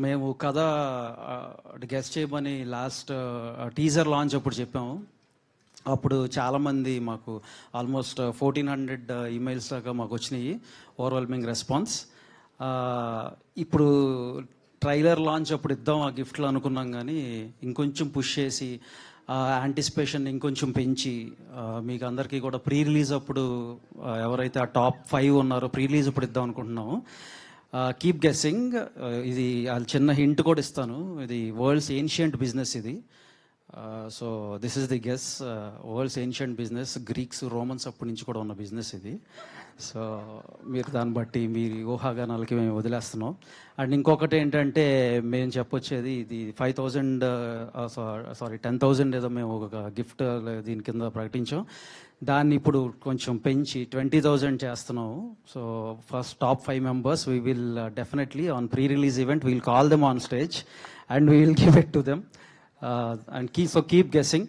మేము కథ గెస్ట్ చేయమని లాస్ట్ టీజర్ లాంచ్ అప్పుడు చెప్పాము. అప్పుడు చాలామంది మాకు ఆల్మోస్ట్ 1400 ఈమెయిల్స్ దాకా మాకు వచ్చినాయి, ఓవర్వెల్మింగ్ రెస్పాన్స్. ఇప్పుడు ట్రైలర్ లాంచ్ అప్పుడు ఇద్దాం ఆ గిఫ్ట్లు అనుకున్నాం, కానీ ఇంకొంచెం పుష్ చేసి యాంటిసిపేషన్ ఇంకొంచెం పెంచి మీకు అందరికీ కూడా ప్రీ రిలీజ్ అప్పుడు ఎవరైతే ఆ టాప్ 5 ఉన్నారో ప్రీ రిలీజ్ అప్పుడు ఇద్దాం అనుకుంటున్నాము. Keep guessing. ఇది చిన్న హింట్ కూడా ఇస్తాను, ఇది వరల్డ్స్ ఏన్షియంట్ బిజినెస్ ఇది. So this is the guess. World's ancient business, Greeks Romans అప్పటి నుంచి కూడా ఉన్న బిజినెస్ ఇది. సో మీరు దాన్ని బట్టి మీరు ఊహాగానాలకి మేము వదిలేస్తున్నాం. అండ్ ఇంకొకటి ఏంటంటే మేము చెప్పొచ్చేది, ఇది 10,000 ఏదో మేము ఒక గిఫ్ట్ దీని కింద ప్రకటించాం. దాన్ని ఇప్పుడు కొంచెం పెంచి 20,000 చేస్తున్నాము. So first top 5 members we will definitely on pre-release event we'll call them on stage and we will give it to them. And keep guessing.